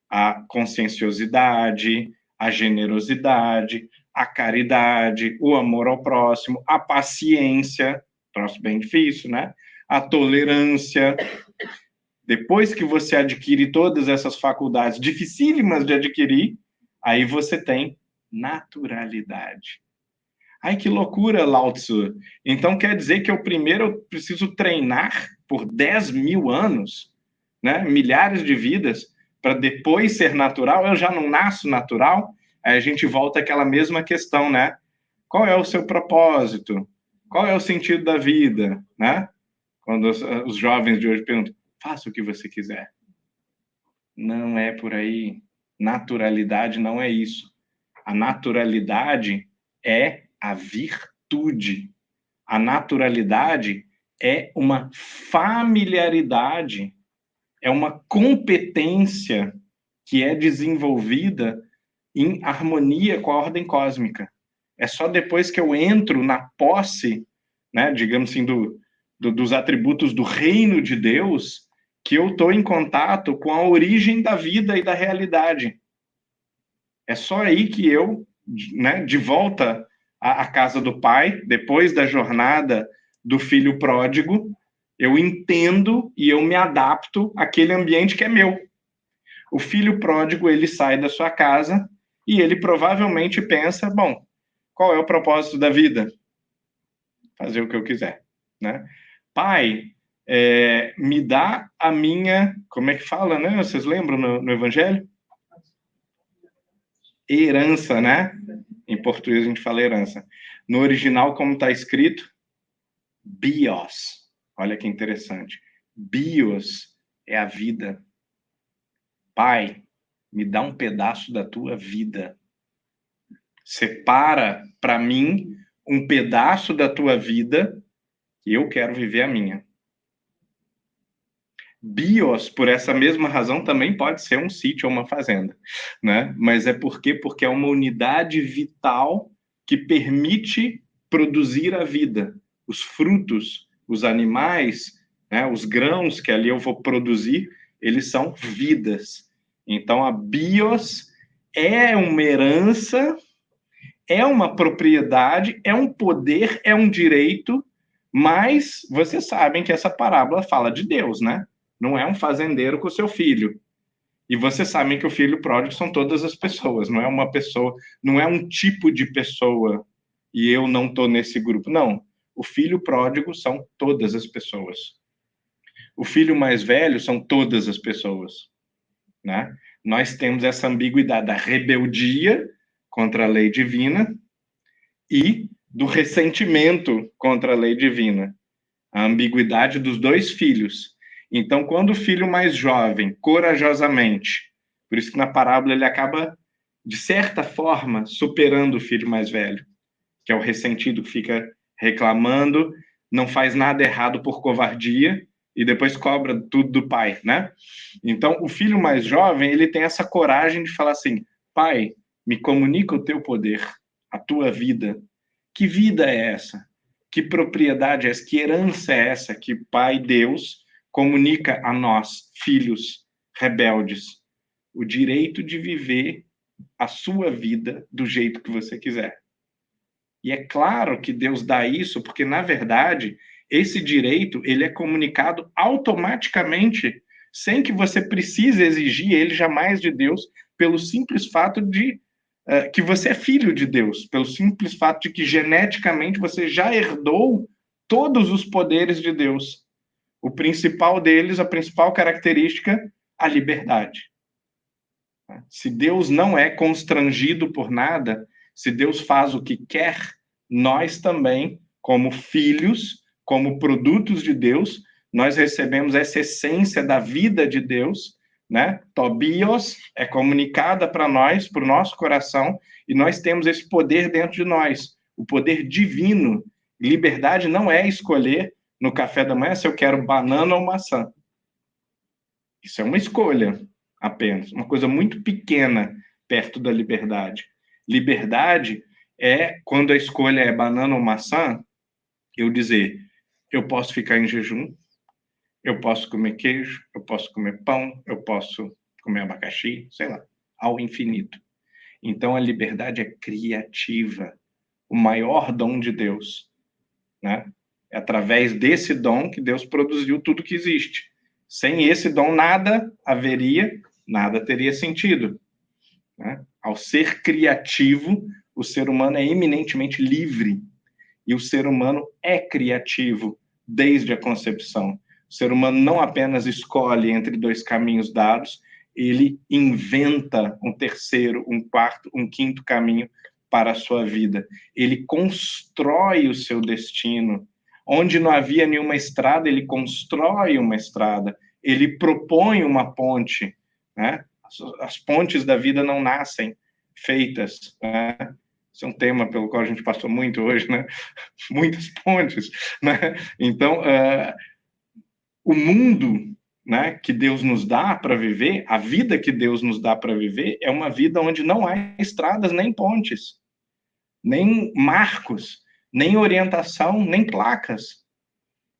a conscienciosidade, a generosidade, a caridade, o amor ao próximo, a paciência, troço bem difícil, né? A tolerância. Depois que você adquire todas essas faculdades dificílimas de adquirir, aí você tem naturalidade. Ai, que loucura, Lao Tzu. Então quer dizer que eu primeiro preciso treinar por 10 mil anos, né? Milhares de vidas, para depois ser natural? Eu já não nasço natural? Aí a gente volta àquela mesma questão, né? Qual é o seu propósito? Qual é o sentido da vida, né? Quando os jovens de hoje perguntam, faça o que você quiser. Não é por aí. Naturalidade não é isso. A naturalidade é a virtude. A naturalidade é uma familiaridade, é uma competência que é desenvolvida em harmonia com a ordem cósmica. É só depois que eu entro na posse, né, digamos assim, dos atributos do reino de Deus, que eu estou em contato com a origem da vida e da realidade. É só aí que eu, né, de volta à casa do Pai, depois da jornada do filho pródigo, eu entendo e eu me adapto àquele ambiente que é meu. O filho pródigo, ele sai da sua casa e ele provavelmente pensa, bom, qual é o propósito da vida? Fazer o que eu quiser, né? Pai, me dá a minha, como é que fala, né? Vocês lembram no Evangelho? Herança, né? Em português a gente fala herança. No original, como está escrito? Bios. Olha que interessante. Bios é a vida. Pai, me dá um pedaço da tua vida. Separa para mim um pedaço da tua vida e eu quero viver a minha. Bios, por essa mesma razão, também pode ser um sítio ou uma fazenda, né? Mas é porque é uma unidade vital que permite produzir a vida. Os frutos, os animais, né, os grãos que ali eu vou produzir, eles são vidas. Então, a bios é uma herança, é uma propriedade, é um poder, é um direito, mas vocês sabem que essa parábola fala de Deus, né? Não é um fazendeiro com seu filho. E vocês sabem que o filho pródigo são todas as pessoas, não é uma pessoa, não é um tipo de pessoa e eu não estou nesse grupo. Não, o filho pródigo são todas as pessoas. O filho mais velho são todas as pessoas, né? Nós temos essa ambiguidade da rebeldia contra a lei divina e do ressentimento contra a lei divina. A ambiguidade dos dois filhos. Então, quando o filho mais jovem, corajosamente, por isso que na parábola ele acaba, de certa forma, superando o filho mais velho, que é o ressentido que fica reclamando, não faz nada errado por covardia e depois cobra tudo do pai, né? Então, o filho mais jovem, ele tem essa coragem de falar assim, pai, me comunica o teu poder, a tua vida. Que vida é essa? Que propriedade é essa? Que herança é essa que Pai Deus comunica a nós, filhos rebeldes? O direito de viver a sua vida do jeito que você quiser. E é claro que Deus dá isso, porque, na verdade, esse direito ele é comunicado automaticamente, sem que você precise exigir ele jamais de Deus, pelo simples fato de que você é filho de Deus, pelo simples fato de que geneticamente você já herdou todos os poderes de Deus. O principal deles, a principal característica, a liberdade. Se Deus não é constrangido por nada, se Deus faz o que quer, nós também, como filhos, como produtos de Deus, nós recebemos essa essência da vida de Deus, né? Tobios é comunicada para nós, para o nosso coração, e nós temos esse poder dentro de nós, o poder divino. Liberdade não é escolher no café da manhã se eu quero banana ou maçã. Isso é uma escolha apenas, uma coisa muito pequena perto da liberdade. Liberdade é quando a escolha é banana ou maçã, eu dizer, eu posso ficar em jejum, eu posso comer queijo, eu posso comer pão, eu posso comer abacaxi, sei lá, ao infinito. Então, a liberdade é criativa, o maior dom de Deus, né? É através desse dom que Deus produziu tudo que existe. Sem esse dom, nada haveria, nada teria sentido, né? Ao ser criativo, o ser humano é eminentemente livre. E o ser humano é criativo desde a concepção. O ser humano não apenas escolhe entre dois caminhos dados, ele inventa um terceiro, um quarto, um quinto caminho para a sua vida. Ele constrói o seu destino. Onde não havia nenhuma estrada, ele constrói uma estrada. Ele propõe uma ponte né? As pontes da vida não nascem feitas, né? Esse é um tema pelo qual a gente passou muito hoje, né? Muitas pontes, né? Então, o mundo, né, que Deus nos dá para viver, a vida que Deus nos dá para viver, é uma vida onde não há estradas nem pontes, nem marcos, nem orientação, nem placas.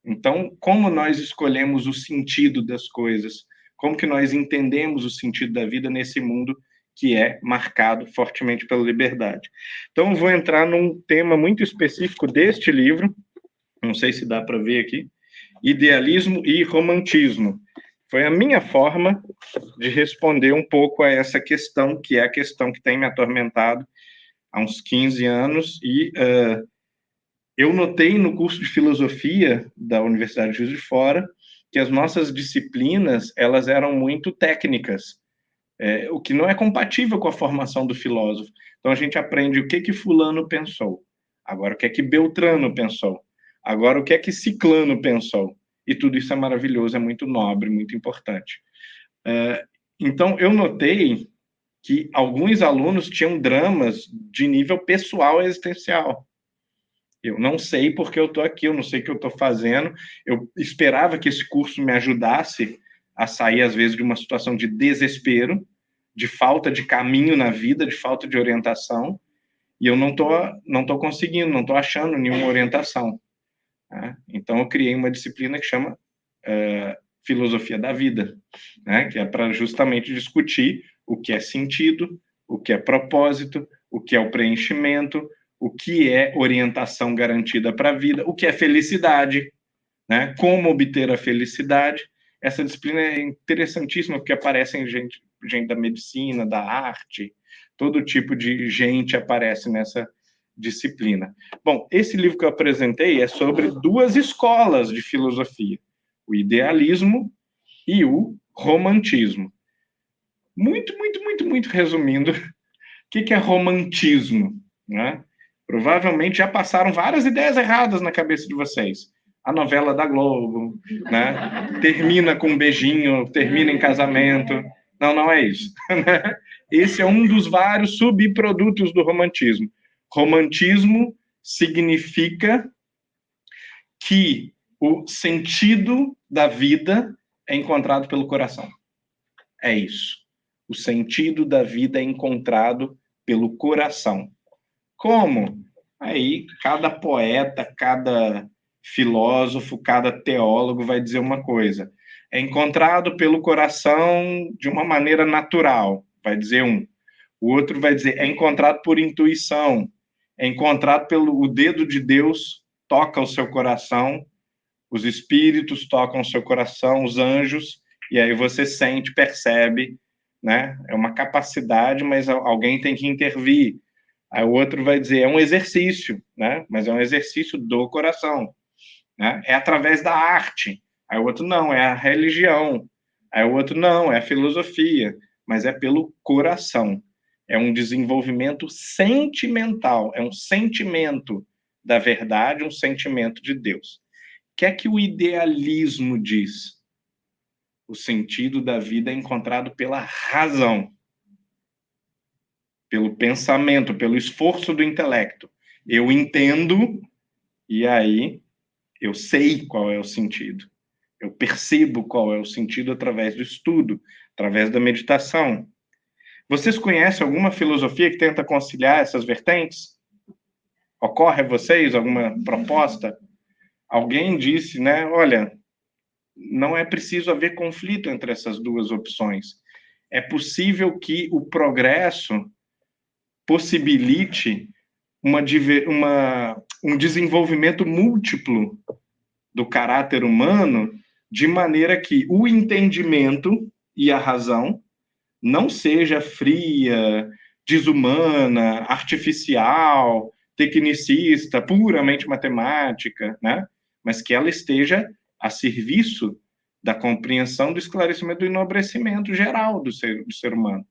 Então, como nós escolhemos o sentido das coisas? Como que nós entendemos o sentido da vida nesse mundo que é marcado fortemente pela liberdade? Então, eu vou entrar num tema muito específico deste livro, não sei se dá para ver aqui, Idealismo e Romantismo. Foi a minha forma de responder um pouco a essa questão, que é a questão que tem me atormentado há uns 15 anos, e eu notei no curso de filosofia da Universidade de Juiz de Fora que as nossas disciplinas, elas eram muito técnicas, o que não é compatível com a formação do filósofo. Então, a gente aprende o que fulano pensou, agora o que Beltrano pensou, agora o que Ciclano pensou, e tudo isso é maravilhoso, é muito nobre, muito importante. Então, eu notei que alguns alunos tinham dramas de nível pessoal e existencial. Eu não sei porque eu estou aqui, eu não sei o que eu estou fazendo. Eu esperava que esse curso me ajudasse a sair, às vezes, de uma situação de desespero, de falta de caminho na vida, de falta de orientação, e eu não tô conseguindo, não estou achando nenhuma orientação. Né? Então, eu criei uma disciplina que chama Filosofia da Vida, né? Que é para justamente discutir o que é sentido, o que é propósito, o que é o preenchimento, o que é orientação garantida para a vida, o que é felicidade, né? Como obter a felicidade. Essa disciplina é interessantíssima porque aparecem gente da medicina, da arte, todo tipo de gente aparece nessa disciplina. Bom, esse livro que eu apresentei é sobre duas escolas de filosofia, o idealismo e o romantismo. Muito resumindo, o que é romantismo, né? Provavelmente já passaram várias ideias erradas na cabeça de vocês. A novela da Globo, né? Termina com um beijinho, termina em casamento. Não é isso. Esse é um dos vários subprodutos do romantismo. Romantismo significa que o sentido da vida é encontrado pelo coração. É isso. O sentido da vida é encontrado pelo coração. Como? Aí, cada poeta, cada filósofo, cada teólogo vai dizer uma coisa. É encontrado pelo coração de uma maneira natural, vai dizer um. O outro vai dizer, é encontrado por intuição, é encontrado pelo o dedo de Deus, toca o seu coração, os espíritos tocam o seu coração, os anjos, e aí você sente, percebe, né? É uma capacidade, mas alguém tem que intervir. Aí o outro vai dizer, é um exercício, né? Mas é um exercício do coração, né? É através da arte. Aí o outro, não, é a religião. Aí o outro, não, é a filosofia. Mas é pelo coração. É um desenvolvimento sentimental, é um sentimento da verdade, um sentimento de Deus. O que é que o idealismo diz? O sentido da vida é encontrado pela razão, pelo pensamento, pelo esforço do intelecto. Eu entendo e aí eu sei qual é o sentido. Eu percebo qual é o sentido através do estudo, através da meditação. Vocês conhecem alguma filosofia que tenta conciliar essas vertentes? Ocorre a vocês alguma proposta? Alguém disse, né, olha, não é preciso haver conflito entre essas duas opções. É possível que o progresso possibilite um desenvolvimento múltiplo do caráter humano, de maneira que o entendimento e a razão não seja fria, desumana, artificial, tecnicista, puramente matemática, né? Mas que ela esteja a serviço da compreensão, do esclarecimento, do enobrecimento geral do ser humano.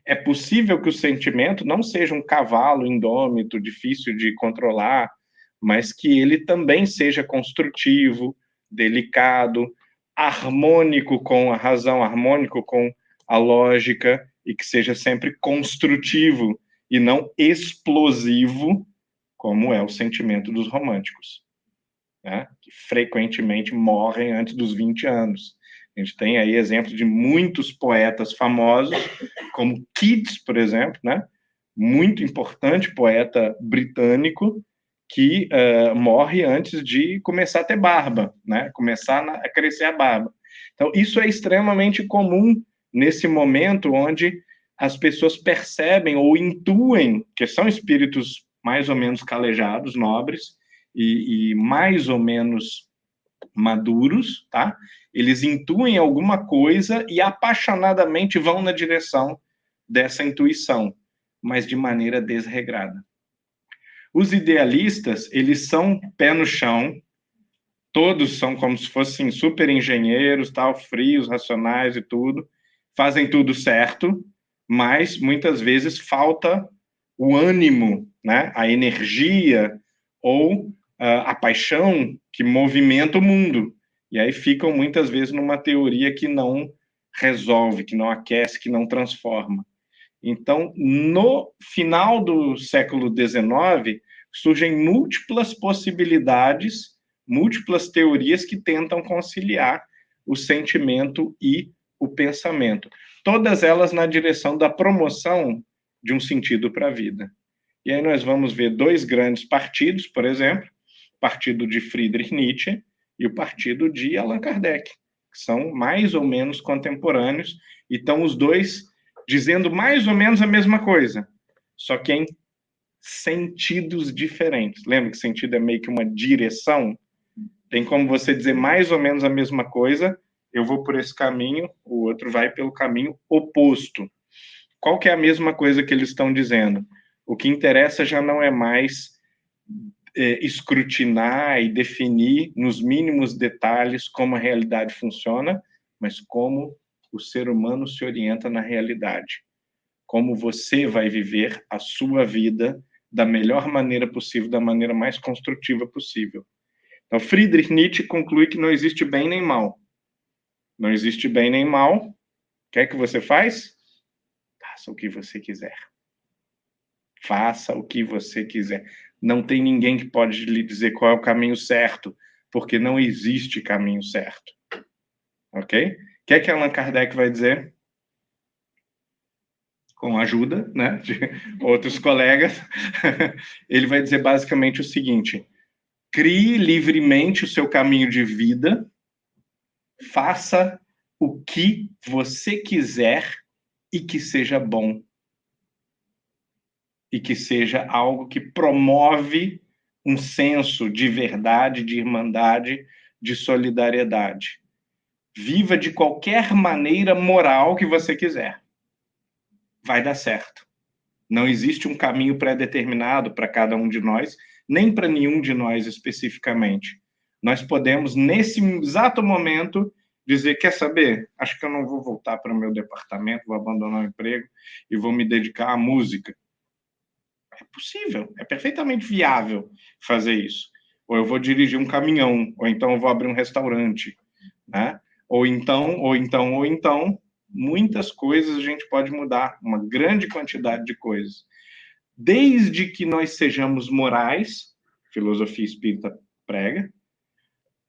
É possível que o sentimento não seja um cavalo indômito, difícil de controlar, mas que ele também seja construtivo, delicado, harmônico com a razão, harmônico com a lógica, e que seja sempre construtivo e não explosivo, como é o sentimento dos românticos, né? Que frequentemente morrem antes dos 20 anos. A gente tem aí exemplos de muitos poetas famosos, como Keats, por exemplo, né? Muito importante poeta britânico, que morre antes de começar a ter barba, né? Começar a crescer a barba. Então, isso é extremamente comum nesse momento onde as pessoas percebem ou intuem que são espíritos mais ou menos calejados, nobres, e mais ou menos maduros, tá? Eles intuem alguma coisa e apaixonadamente vão na direção dessa intuição, mas de maneira desregrada. Os idealistas, eles são pé no chão, todos são como se fossem super engenheiros, tal, frios, racionais e tudo, fazem tudo certo, mas muitas vezes falta o ânimo, né? A energia ou a paixão que movimenta o mundo. E aí ficam muitas vezes numa teoria que não resolve, que não aquece, que não transforma. Então, no final do século XIX, surgem múltiplas possibilidades, múltiplas teorias que tentam conciliar o sentimento e o pensamento. Todas elas na direção da promoção de um sentido para a vida. E aí nós vamos ver dois grandes partidos, por exemplo, o partido de Friedrich Nietzsche e o partido de Allan Kardec, que são mais ou menos contemporâneos, e estão os dois dizendo mais ou menos a mesma coisa, só que em sentidos diferentes. Lembra que sentido é meio que uma direção? Tem como você dizer mais ou menos a mesma coisa, eu vou por esse caminho, o outro vai pelo caminho oposto. Qual que é a mesma coisa que eles estão dizendo? O que interessa já não é mais escrutinar e definir nos mínimos detalhes como a realidade funciona, mas como o ser humano se orienta na realidade. Como você vai viver a sua vida da melhor maneira possível, da maneira mais construtiva possível. Então, Friedrich Nietzsche conclui que não existe bem nem mal. Não existe bem nem mal. O que é que você faz? Faça o que você quiser. Faça o que você quiser. Não tem ninguém que pode lhe dizer qual é o caminho certo, porque não existe caminho certo. Ok? O que é que Allan Kardec vai dizer? Com a ajuda, né, de outros colegas, ele vai dizer basicamente o seguinte: crie livremente o seu caminho de vida, faça o que você quiser e que seja bom. E que seja algo que promove um senso de verdade, de irmandade, de solidariedade. Viva de qualquer maneira moral que você quiser. Vai dar certo. Não existe um caminho pré-determinado para cada um de nós, nem para nenhum de nós especificamente. Nós podemos, nesse exato momento, dizer, quer saber? Acho que eu não vou voltar para o meu departamento, vou abandonar o emprego e vou me dedicar à música. É possível, é perfeitamente viável fazer isso. Ou eu vou dirigir um caminhão, ou então eu vou abrir um restaurante, né? Ou então, muitas coisas a gente pode mudar, uma grande quantidade de coisas. Desde que nós sejamos morais, filosofia espírita prega,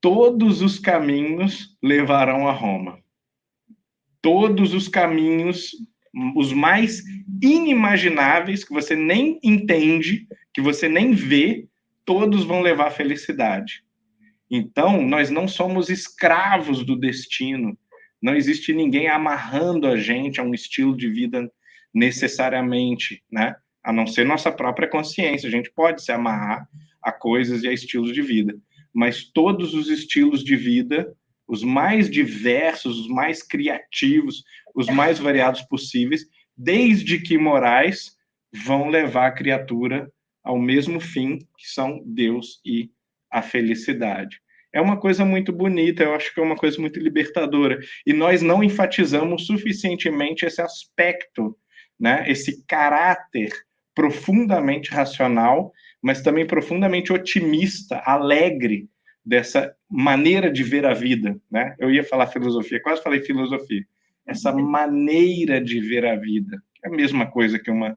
todos os caminhos levarão a Roma. Todos os caminhos, os mais inimagináveis, que você nem entende, que você nem vê, todos vão levar à felicidade. Então, nós não somos escravos do destino. Não existe ninguém amarrando a gente a um estilo de vida necessariamente, né? A não ser nossa própria consciência. A gente pode se amarrar a coisas e a estilos de vida. Mas todos os estilos de vida, os mais diversos, os mais criativos, os mais variados possíveis, desde que morais, vão levar a criatura ao mesmo fim, que são Deus e a felicidade. É uma coisa muito bonita, eu acho que é uma coisa muito libertadora. E nós não enfatizamos suficientemente esse aspecto, né? Esse caráter profundamente racional, mas também profundamente otimista, alegre, dessa maneira de ver a vida, né? Eu ia falar filosofia, quase falei filosofia. essa maneira de ver a vida. É a mesma coisa que uma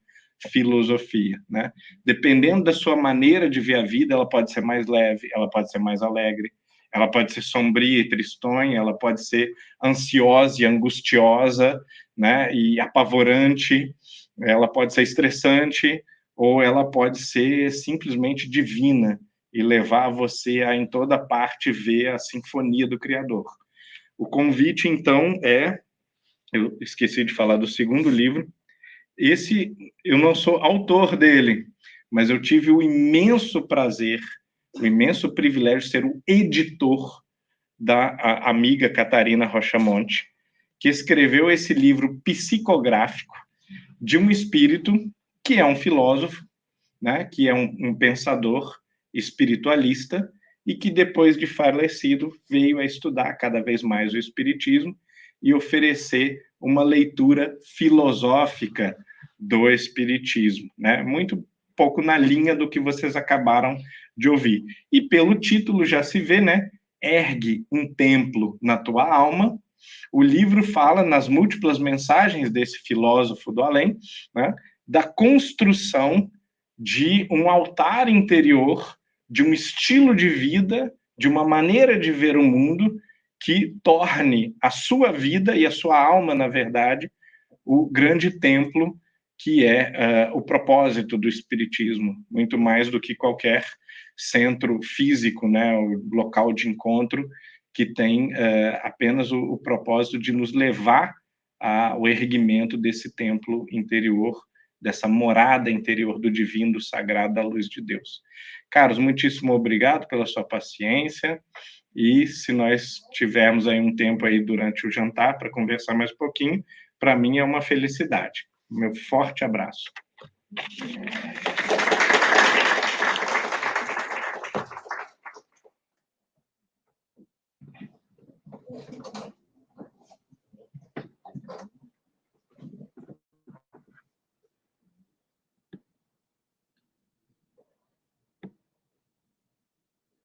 filosofia, né? Dependendo da sua maneira de ver a vida, ela pode ser mais leve, ela pode ser mais alegre, ela pode ser sombria e tristonha, ela pode ser ansiosa e angustiosa, né? E apavorante, ela pode ser estressante, ou ela pode ser simplesmente divina e levar você a, em toda parte, ver a sinfonia do Criador. O convite, então, eu esqueci de falar do segundo livro. Esse, eu não sou autor dele, mas eu tive o imenso prazer, o imenso privilégio de ser o editor da amiga Catarina Rochamonte, que escreveu esse livro psicográfico de um espírito que é um filósofo, né, que é um pensador espiritualista e que, depois de falecido, veio a estudar cada vez mais o espiritismo e oferecer uma leitura filosófica do espiritismo, né? Muito pouco na linha do que vocês acabaram de ouvir. E pelo título já se vê, né? Ergue um templo na tua alma. O livro fala, nas múltiplas mensagens desse filósofo do além, né, da construção de um altar interior, de um estilo de vida, de uma maneira de ver o mundo que torne a sua vida e a sua alma, na verdade, o grande templo que é o propósito do espiritismo, muito mais do que qualquer centro físico, né, o local de encontro que tem apenas o propósito de nos levar ao erguimento desse templo interior, dessa morada interior do divino, do sagrado, da luz de Deus. Carlos, muitíssimo obrigado pela sua paciência, e se nós tivermos aí um tempo aí durante o jantar para conversar mais um pouquinho, para mim é uma felicidade. Meu forte abraço.